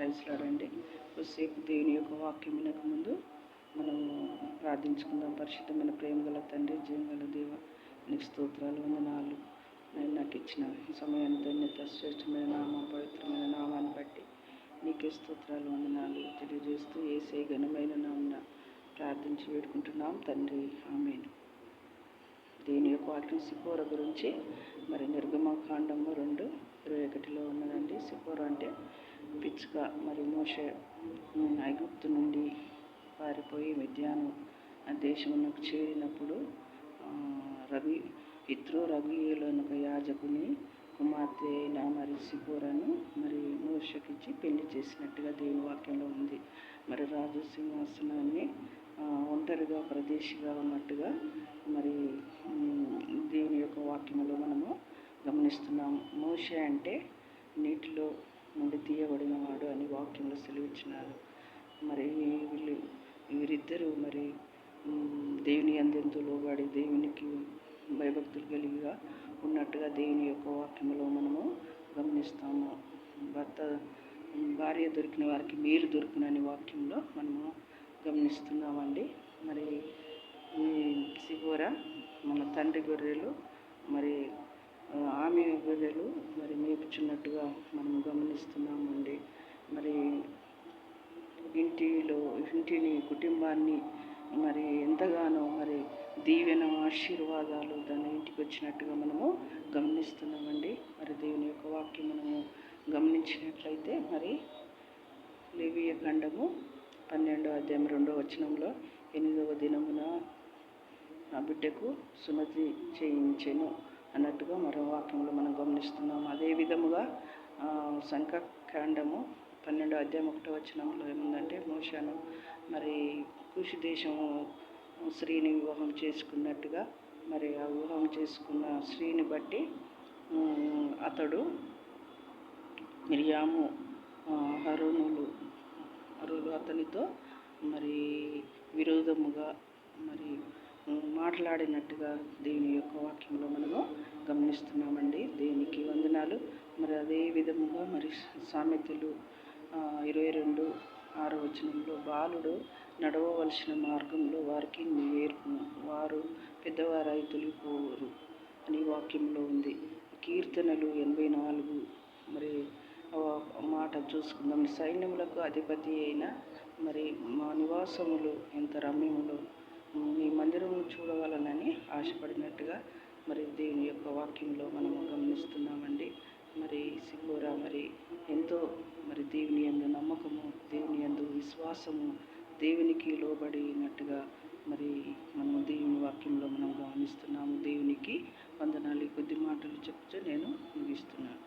ప్రయత్నించలాడండి. కొద్దిసేపు దేవుని యొక్క వాక్యం వినక ముందు మనము ప్రార్థించుకుందాం. పరిశుద్ధమైన ప్రేమ గల తండ్రి, జీవగల దేవ, నీకు స్తోత్రాలు, వందనాలు. నేను నాకు ఇచ్చిన సమయాన్ని ధన్యత, శ్రేష్టమైన నామం, పవిత్రమైన నామాన్ని బట్టి నీకే స్తోత్రాలు, వందనాలు తెలియజేస్తూ యేసయ్య ఘనమైన నామమున ప్రార్థించి వేడుకుంటున్నాం తండ్రి, ఆమేన్. దీని యొక్క వాక్యం సిపోర గురించి మరి నిర్గమకాండము 2:21 ఉన్నదండి. సిపోర అంటే పిచ్చుక. మరి మోషే ఐగుప్తు నుండి పారిపోయి మిద్యాను దేశమునకు చేరినప్పుడు రగుయేలు యాజకుని కుమార్తె అయిన మరి సిపోరను మరి మోషకిచ్చి పెళ్లి చేసినట్టుగా దేవుని వాక్యంలో ఉంది. మరి రాజు సింహాసనాన్ని ఒంటరిగా ప్రదేశిగా ఉన్నట్టుగా మరి దేవుని యొక్క వాక్యంలో మనము గమనిస్తున్నాము. మోషే అంటే నీటిలో నుండి తీయబడినవాడు అని వాక్యంలో సెలవిచ్చినారు. మరి వీరిద్దరూ మరి దేవుని యందెంతో లోబడి దేవునికి భయభక్తులు కలిగిగా ఉన్నట్టుగా దేవుని యొక్క వాక్యంలో మనము గమనిస్తాము. భార్య దొరికిన వారికి మేలు దొరికినని వాక్యంలో మనము గమనిస్తున్నామండి. మరి ఈ సిపోర మన తండ్రి గొర్రెలు మరి ఆమె గొర్రెలు మరి మేపుచున్నట్టుగా మనం గమనిస్తున్నామండి. మరి ఇంటిని కుటుంబాన్ని మరి ఎంతగానో మరి దీవెన ఆశీర్వాదాలు తన ఇంటికి వచ్చినట్టుగా మనము గమనిస్తున్నామండి. మరి దేవుని యొక్క వాక్యం మనము గమనించినట్లయితే మరి లేవియ ఖండము 12:2 8వ దినమున నా బిడ్డకు సున్నతి చేయించెను అన్నట్టుగా మరో వాక్యంలో మనం గమనిస్తున్నాము. అదే విధముగా సంఖ్యాకాండము 12:1 ఏముందంటే మోషేను మరి కూషు దేశము స్త్రీని వివాహం చేసుకున్నట్టుగా మరి ఆ వివాహం చేసుకున్న స్త్రీని బట్టి అతడు మిరియాము అహరోనులు అతనితో మరి విరోధముగా మరి మాట్లాడినట్టుగా దేవుని యొక్క వాక్యంలో మనము గమనిస్తున్నామండి. దేవునికి వందనాలు. మరి అదే విధముగా మరి సామెతలు 22:6 బాలుడు నడవవలసిన మార్గంలో వారికి నేర్పును, వారు పెద్దవారై తొలిపోరు అని వాక్యంలో ఉంది. కీర్తనలు 84 మరి మాట చూసుకుందాం. సైన్యములకు అధిపతి అయిన మరి మా నివాసములు ఎంత రమ్యములో, నీ మందిరము చూడవాలనని ఆశపడినట్టుగా మరి దేవుని యొక్క వాక్యంలో మనము గమనిస్తున్నామండి. మరి సిపోర మరి ఎంతో మరి దేవుని యందు నమ్మకము, దేవుని యందు విశ్వాసము, దేవునికి లోబడినట్టుగా మరి మనము దేవుని వాక్యంలో మనం గమనిస్తున్నాము. దేవునికి వందనాలు. కొద్ది మాటలు చెప్తూ నేను ముగిస్తున్నాను.